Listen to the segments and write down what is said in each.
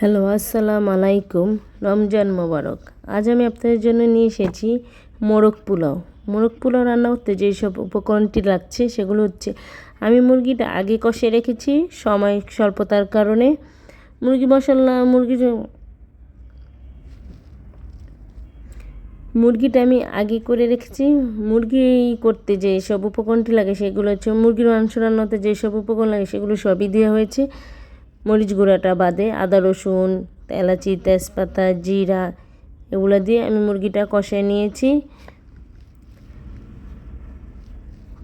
Hello, আসসালামু আলাইকুম। রমজান মোবারক। আজ আমি আপনাদের জন্য নিয়ে এসেছি মোরগ পোলাও। মোরগ পোলাও রান্না করতে যেসব উপকরণটি লাগছে সেগুলো হচ্ছে, আমি মুরগিটা আগে কষে রেখেছি সময় স্বল্পতার কারণে। মুরগিটা আমি আগে করে রেখেছি। মুরগি করতে যেসব উপকরণটি লাগে সেগুলো হচ্ছে, মুরগির মাংস রান্নাতে যেসব উপকরণ লাগে সেগুলো সবই দেওয়া হয়েছে। মরিচ গুঁড়াটা বাদে আদা রসুন এলাচি তেজপাতা জিরা এগুলো দিয়ে আমি মুরগিটা কষিয়ে নিয়েছি।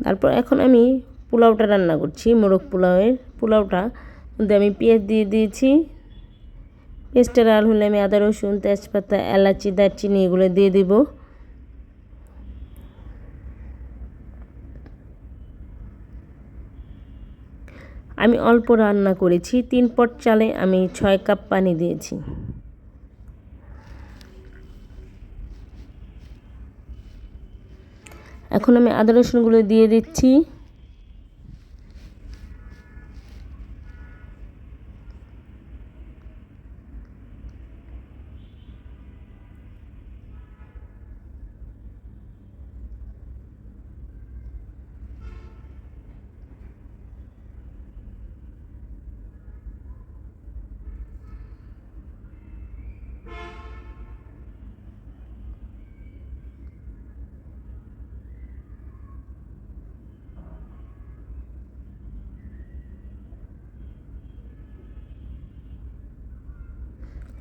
তারপর এখন আমি পোলাওটা রান্না করছি। মোরগ পোলাওটা মধ্যে আমি পেঁয়াজ দিয়ে দিয়েছি। পেঁয়াজটা লাল হলে আমি আদা রসুন তেজপাতা এলাচি দারচিনি এগুলো দিয়ে দিব। আমি অল্প রান্না করেছি, 3 পট চালে আমি 6 কাপ পানি দিয়েছি। এখন আমি আদা রসুনগুলো দিয়ে দিচ্ছি।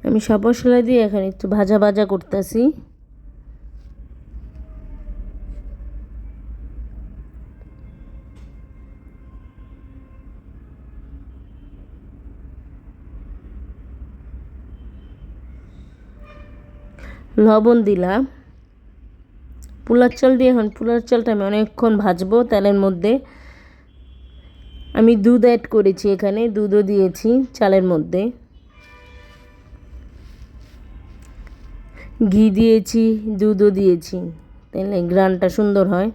আমি সব মশলা দিয়ে এখন একটু ভাজা ভাজা করতেছি। লবণ দিলাম। পোলার চাল দিয়ে এখন পোলার চালটা আমি অনেকক্ষণ ভাজবো তেলের মধ্যে। আমি দুধ অ্যাড করেছি, এখানে দুধও দিয়েছি চালের মধ্যে, ঘি দিয়েছি দুধও দিয়েছি, তাহলে গ্রানটা সুন্দর হয়।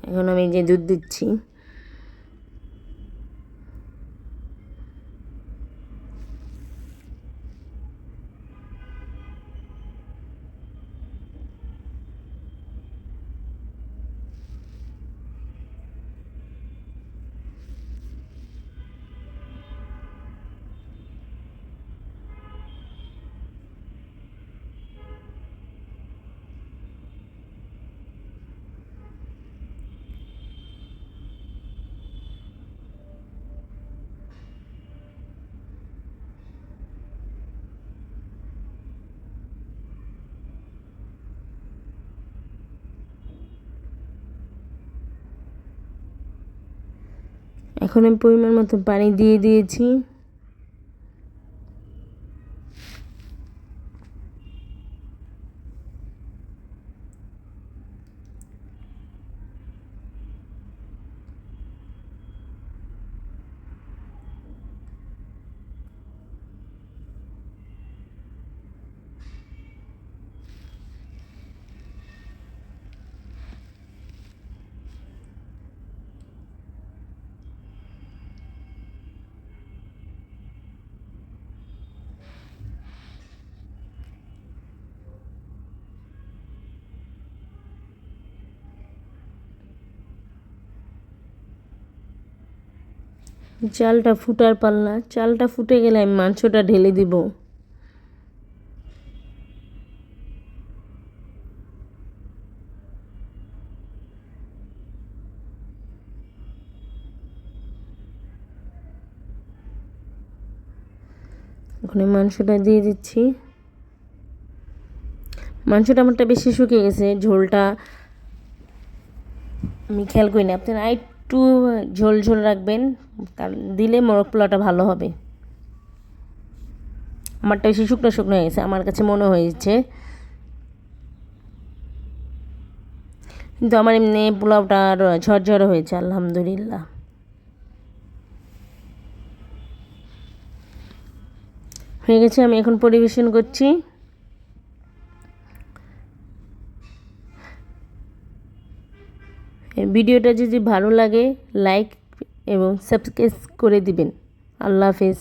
এখন আমি যে দুধ দিচ্ছি। এখন আমি পরিমাণ মতো পানি দিয়ে দিয়েছি। চালটা ফুটার পাল্লা, চালটা ফুটে গেলে আমি মাংসটা ঢেলে দিব। এখন মাংসটা দিয়ে দিচ্ছি। মাংসটা আমারটা বেশি শুকিয়ে গেছে, ঝোলটা আমি খেয়াল করি না, আপনারা একটু ঝোল ঝোল রাখবেন, দিলে মোরগ পোলাওটা ভালো হবে। আমারটা বেশি শুকনো শুকনো হয়ে গেছে আমার কাছে মনে হয়েছে, কিন্তু আমার এমনি পোলাওটা ঝরঝরে হয়েছে আলহামদুলিল্লাহ। হয়ে গেছে, আমি এখন পরিবেশন করছি। ভিডিওটা যদি ভালো লাগে লাইক এবং সাবস্ক্রাইব করে দিবেন। আল্লাহ হাফেজ।